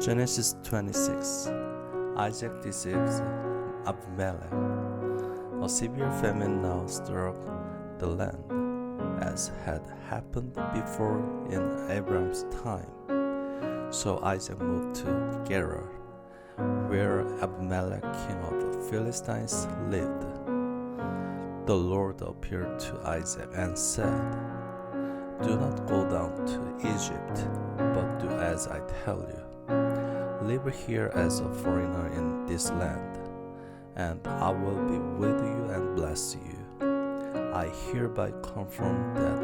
Genesis 26. Isaac deceives Abimelech. A severe famine now struck the land, as had happened before in Abraham's time. So Isaac moved to Gerar, where Abimelech, king of the Philistines, lived. The Lord appeared to Isaac and said, "Do not go down to Egypt, but do as I tell you. Live here as a foreigner in this land, and I will be with you and bless you. I hereby confirm that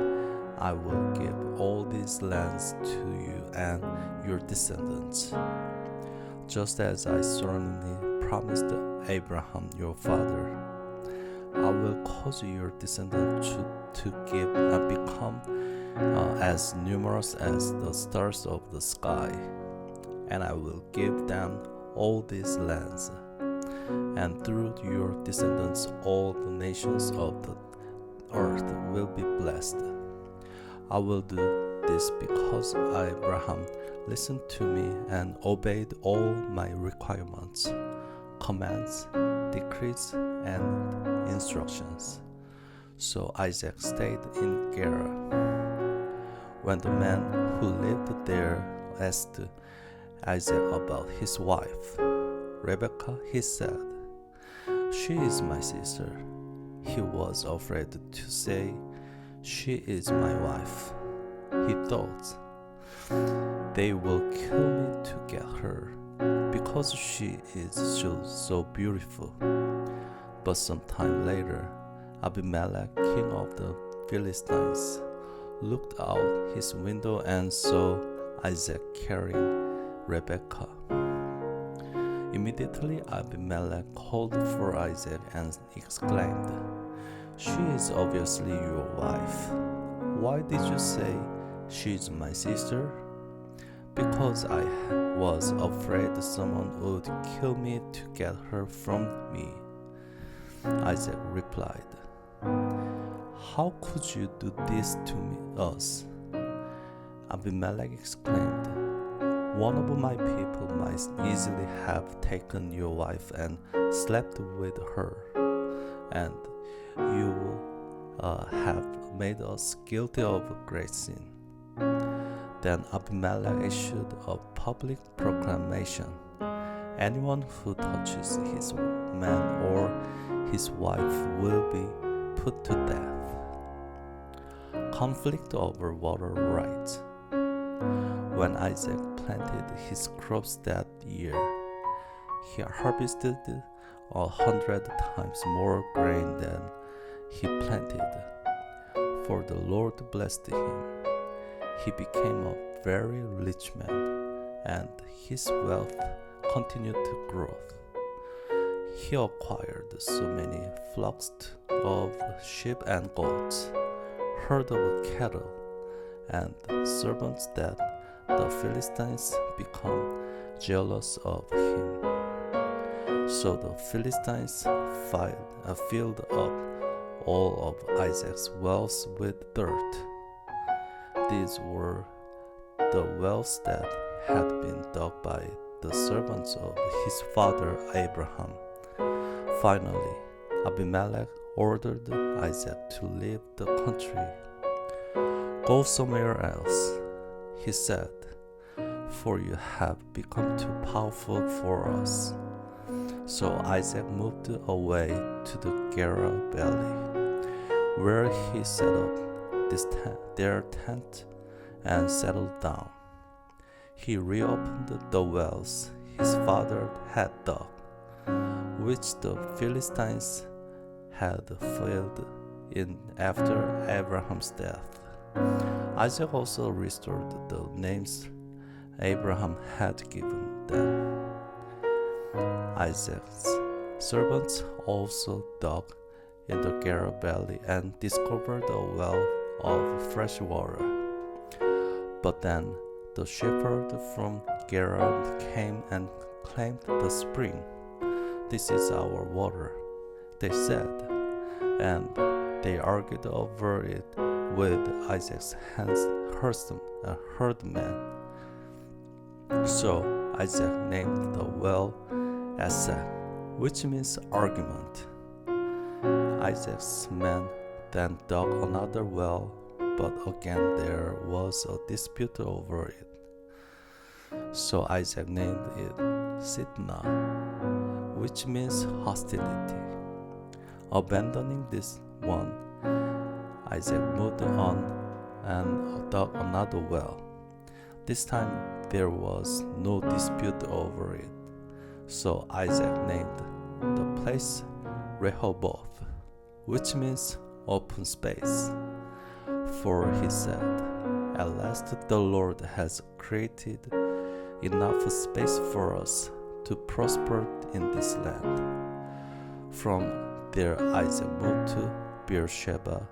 I will give all these lands to you and your descendants, just as I solemnly promised Abraham your father. I will cause your descendants to become as numerous as the stars of the sky, and I will give them all these lands, and through your descendants all the nations of the earth will be blessed. I will do this because Abraham listened to me and obeyed all my requirements, commands, decrees, and instructions." So Isaac stayed in Gerar. When the man who lived there asked Isaac about his wife, Rebekah, he said, "She is my sister." He was afraid to say, "She is my wife." He thought, "They will kill me to get her, because she is so beautiful." But some time later, Abimelech, king of the Philistines, looked out his window and saw Isaac carrying Rebekah. Immediately Abimelech called for Isaac and exclaimed, "She is obviously your wife. Why did you say she is my sister?" "Because I was afraid someone would kill me to get her from me," Isaac replied. "How could you do this to us?" Abimelech exclaimed, "One of my people might easily have taken your wife and slept with her, and you have made us guilty of a great sin." Then Abimelech issued a public proclamation: "Anyone who touches his man or his wife will be put to death." Conflict over water rights. When Isaac planted his crops that year, he harvested 100 times more grain than he planted, for the Lord blessed him. He became a very rich man, and his wealth continued to grow. He acquired so many flocks of sheep and goats, herd of cattle, and servants that the Philistines became jealous of him. So the Philistines filled up all of Isaac's wells with dirt. These were the wells that had been dug by the servants of his father Abraham. Finally, Abimelech ordered Isaac to leave the country. "Go somewhere else," he said, "for you have become too powerful for us." So Isaac moved away to the Gerar Valley, where he set up their tent and settled down. He reopened the wells his father had dug, which the Philistines had filled in after Abraham's death. Isaac also restored the names Abraham had given them. Isaac's servants also dug in the Gerar Valley and discovered a well of fresh water. But then the shepherd from Gerar came and claimed the spring. "This is our water," they said, and they argued over it with Isaac's herdmen. So Isaac named the well Esek, which means argument. Isaac's men then dug another well, but again there was a dispute over it. So Isaac named it Sitnah, which means hostility. Abandoning this one, Isaac moved on and dug another well. This time there was no dispute over it. So Isaac named the place Rehoboth, which means open space. For he said, "At last the Lord has created enough space for us to prosper in this land." From there Isaac moved to Beersheba,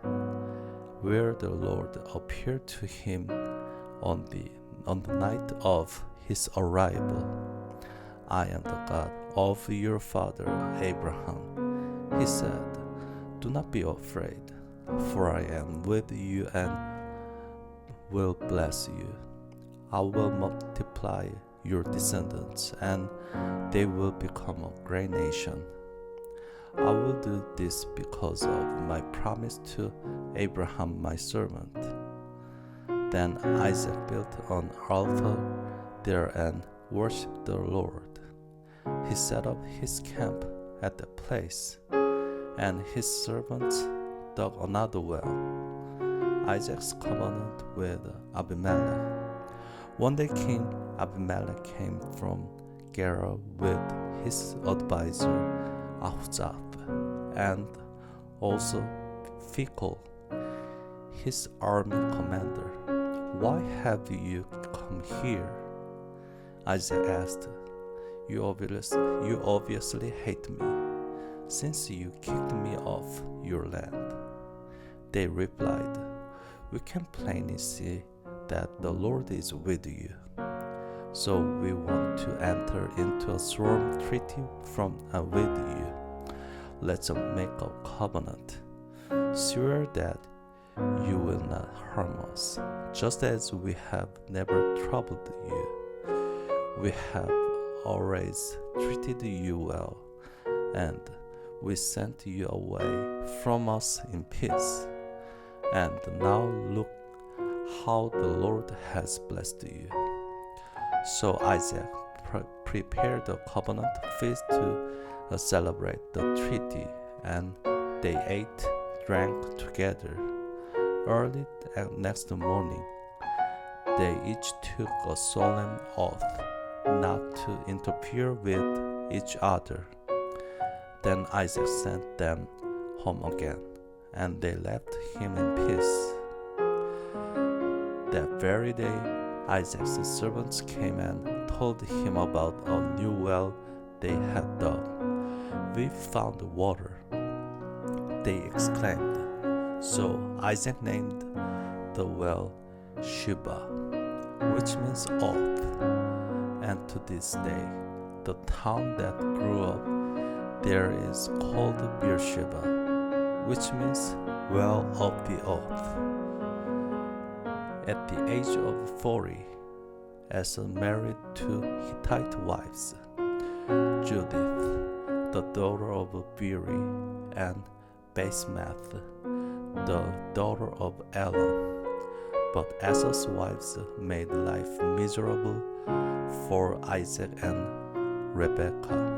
where the Lord appeared to him on the night of his arrival. "I am the God of your father Abraham," he said. "Do not be afraid, for I am with you and will bless you. I will multiply your descendants, and they will become a great nation. I will do this because of my promise to Abraham my servant." Then Isaac built an altar there and worshipped the Lord. He set up his camp at the place, and his servants dug another well. Isaac's covenant with Abimelech. One day King Abimelech came from Gerar with his advisor Ahuzzath, and also Phicol, his army commander. "Why have you come here?" Isaac asked. You obviously hate me, since you kicked me off your land." They replied, "We can plainly see that the Lord is with you. So we want to enter into a solemn treaty with you. Let's make a covenant. Swear that you will not harm us, just as we have never troubled you. We have always treated you well, and we sent you away from us in peace. And now look how the Lord has blessed you." So Isaac prepared a covenant feast to celebrate the treaty, and they ate, drank together. Early next morning, they each took a solemn oath not to interfere with each other. Then Isaac sent them home again, and they left him in peace. That very day, Isaac's servants came and told him about a new well they had dug. "We found water," they exclaimed. So Isaac named the well Sheba, which means oath. And to this day, the town that grew up there is called Beersheba, which means well of the oath. At the age of 40, Asa married two Hittite wives, Judith, the daughter of Beeri, and Basemath, the daughter of Elam. But Asa's wives made life miserable for Isaac and Rebekah.